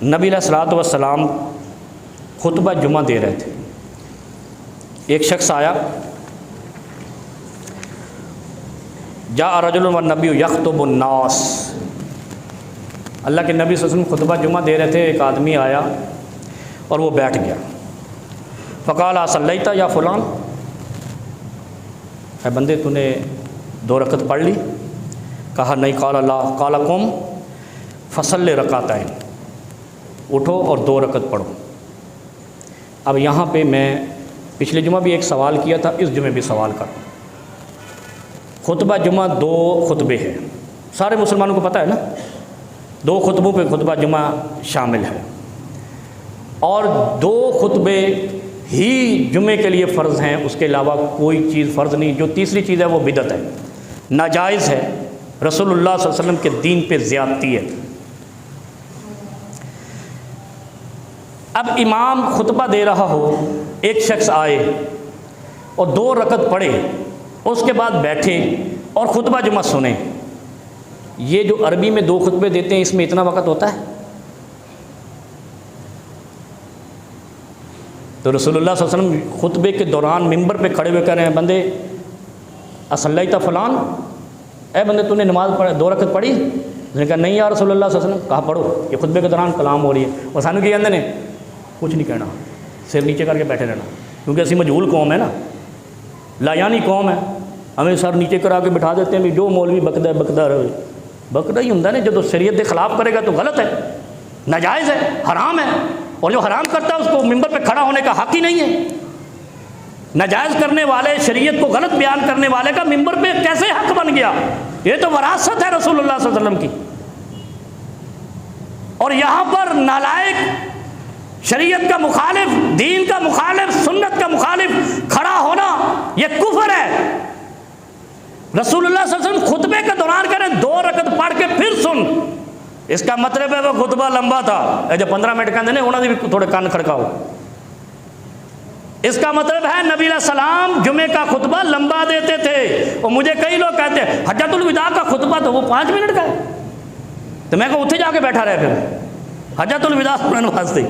نبی علیہ الصلوۃ والسلام خطبہ جمعہ دے رہے تھے. ایک شخص آیا، جاء رجل والنبی یخطب الناس، اللہ کے نبی صلی اللہ علیہ وسلم خطبہ جمعہ دے رہے تھے. ایک آدمی آیا اور وہ بیٹھ گیا. فقال اصلیت یا فلان، اے بندے تو نے 2 رکعت پڑھ لی؟ کہا نہیں. قال اللہ قال قم فصلی رکعتین، اٹھو اور 2 رکعت پڑھو. اب یہاں پہ میں پچھلے جمعہ بھی ایک سوال کیا تھا، اس جمعہ بھی سوال کروں. خطبہ جمعہ 2 خطبے ہیں، سارے مسلمانوں کو پتہ ہے نا، 2 خطبوں پہ خطبہ جمعہ شامل ہے، اور 2 خطبے ہی جمعے کے لیے فرض ہیں، اس کے علاوہ کوئی چیز فرض نہیں. جو تیسری چیز ہے وہ بدعت ہے، ناجائز ہے، رسول اللہ صلی اللہ علیہ وسلم کے دین پہ زیادتی ہے. اب امام خطبہ دے رہا ہو، ایک شخص آئے اور 2 رکعت پڑھے، اس کے بعد بیٹھے اور خطبہ جمعہ سنیں. یہ جو عربی میں 2 خطبے دیتے ہیں، اس میں اتنا وقت ہوتا ہے؟ تو رسول اللہ صلی اللہ علیہ وسلم خطبے کے دوران ممبر پہ کھڑے ہوئے کہہ رہے ہیں، بندے اصلیت فلان، اے بندے تو نے نماز پڑھ 2 رکعت پڑھی؟ اس نے کہا نہیں یا رسول اللہ صلی اللہ علیہ وسلم. کہا پڑھو، یہ خطبے کے دوران کلام ہو رہی ہے. اور سانو کی نے کچھ نہیں کہنا، سر نیچے کر کے بیٹھے رہنا، کیونکہ اسی مجہول قوم ہے نا، لایانی قوم ہے. ہمیں سر نیچے کرا کے بٹھا دیتے ہیں، بھی جو مولوی بکدا ہے بکدا رہے. بکدا ہی ہوں نا، جب شریعت کے خلاف کرے گا تو غلط ہے، ناجائز ہے، حرام ہے. اور جو حرام کرتا ہے اس کو ممبر پہ کھڑا ہونے کا حق ہی نہیں ہے. ناجائز کرنے والے، شریعت کو غلط بیان کرنے والے کا ممبر پہ کیسے حق بن گیا؟ یہ تو وراثت ہے رسول اللہ صلی اللہ علیہ وسلم کی. اور یہاں پر نالائق، شریعت کا مخالف، دین کا مخالف، سنت کا مخالف کھڑا ہونا یہ کفر ہے. رسول اللہ صلی اللہ علیہ وسلم خطبے کے دوران کہہ رہے 2 رکعت پڑھ کے پھر سن. اس کا مطلب ہے وہ خطبہ لمبا تھا. جو 15 منٹ کہتے ہیں انہوں نے بھی تھوڑے کان کھڑکاؤ. اس کا مطلب ہے نبی علیہ السلام جمعے کا خطبہ لمبا دیتے تھے. اور مجھے کئی لوگ کہتے ہیں حجۃ الوداع کا خطبہ تو وہ 5 منٹ کا ہے، تو میں کہا اتنے جا کے بیٹھا رہے پھر حجۃ الوداع پڑھنے واسطے.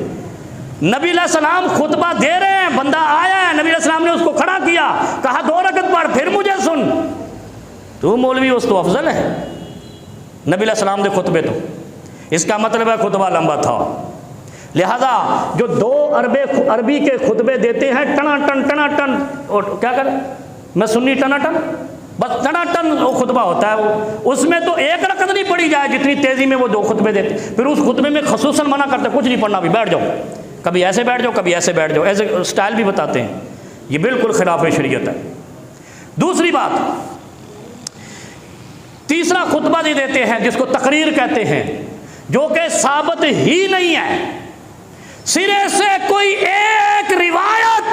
نبی علیہ السلام خطبہ دے رہے ہیں، بندہ آیا ہے، نبی علیہ السلام نے اس کو کھڑا کیا، کہا 2 رکعت پڑھ پھر مجھے سن. تو مولوی اس تو افضل ہے نبی علیہ السلام دے خطبے تو. اس کا مطلب ہے خطبہ لمبا تھا. لہذا جو 2 عربی کے خطبے دیتے ہیں ٹنا ٹن اور کیا کریں، میں سنی ٹنا ٹن، بس ٹنا ٹن وہ خطبہ ہوتا ہے. وہ اس میں تو 1 رکعت نہیں پڑھی جائے جتنی تیزی میں وہ 2 خطبے دیتے. پھر اس خطبے میں خصوصاً منع کرتے کچھ نہیں پڑھنا، بھی بیٹھ جاؤ، کبھی ایسے بیٹھ جاؤ کبھی ایسے بیٹھ جاؤ، ایسے سٹائل بھی بتاتے ہیں. یہ بالکل خلاف شریعت ہے. دوسری بات، تیسرا خطبہ نہیں دیتے ہیں جس کو تقریر کہتے ہیں، جو کہ ثابت ہی نہیں ہے. سرے سے کوئی ایک روایت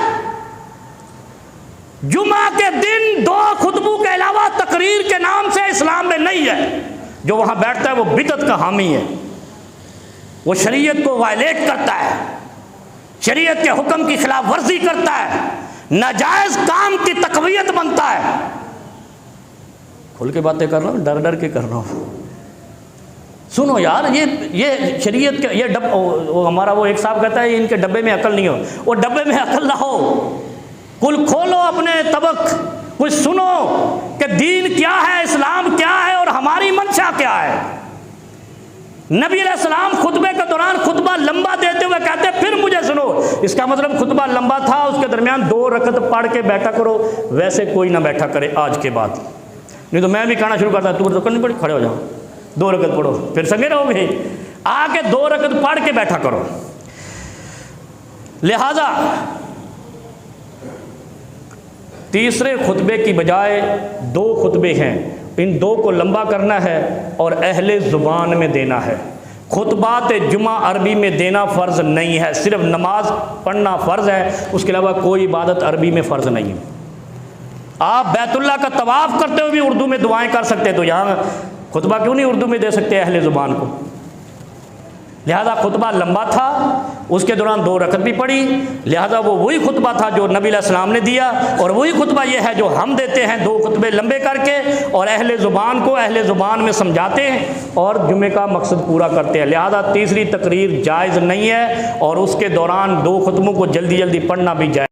جمعہ کے دن 2 خطبوں کے علاوہ تقریر کے نام سے اسلام میں نہیں ہے. جو وہاں بیٹھتا ہے وہ بدعت کا حامی ہے، وہ شریعت کو وائلیٹ کرتا ہے، شریعت کے حکم کی خلاف ورزی کرتا ہے، ناجائز کام کی تقویت بنتا ہے. کھل کے باتیں کر رہا ہوں، ڈر ڈر کے کر رہا ہوں. سنو یار، یہ شریعت کا یہ ہمارا وہ ایک صاحب کہتا ہے ان کے ڈبے میں عقل نہیں ہو. وہ ڈبے میں عقل نہ ہو، کل کھولو اپنے طبق، کچھ سنو کہ دین کیا ہے، اسلام کیا ہے اور ہماری منشا کیا ہے. نبی علیہ السلام خطبے کے دوران خطبہ لمبا دیتے ہوئے کہتے پھر مجھے سنو. اس کا مطلب خطبہ لمبا تھا، اس کے درمیان 2 رکعت پڑھ کے بیٹھا کرو. ویسے کوئی نہ بیٹھا کرے آج کے بعد، نہیں تو میں بھی کہنا شروع کرتا تو رکعت نہیں پڑھی، کھڑے ہو جاؤ 2 رکعت پڑھو، پھر سنگے رہو گے. آ کے 2 رکعت پڑھ کے بیٹھا کرو. لہذا تیسرے خطبے کی بجائے 2 خطبے ہیں، ان 2 کو لمبا کرنا ہے اور اہل زبان میں دینا ہے. خطبات جمعہ عربی میں دینا فرض نہیں ہے، صرف نماز پڑھنا فرض ہے، اس کے علاوہ کوئی عبادت عربی میں فرض نہیں ہے. آپ بیت اللہ کا طواف کرتے ہوئے بھی اردو میں دعائیں کر سکتے، تو یہاں خطبہ کیوں نہیں اردو میں دے سکتے اہل زبان کو؟ لہذا خطبہ لمبا تھا، اس کے دوران 2 رکعت بھی پڑھی، لہذا وہ وہی خطبہ تھا جو نبی علیہ السلام نے دیا، اور وہی خطبہ یہ ہے جو ہم دیتے ہیں 2 خطبے لمبے کر کے، اور اہل زبان کو اہل زبان میں سمجھاتے ہیں اور جمعے کا مقصد پورا کرتے ہیں۔ لہذا تیسری تقریر جائز نہیں ہے، اور اس کے دوران 2 خطبوں کو جلدی جلدی پڑھنا بھی جائز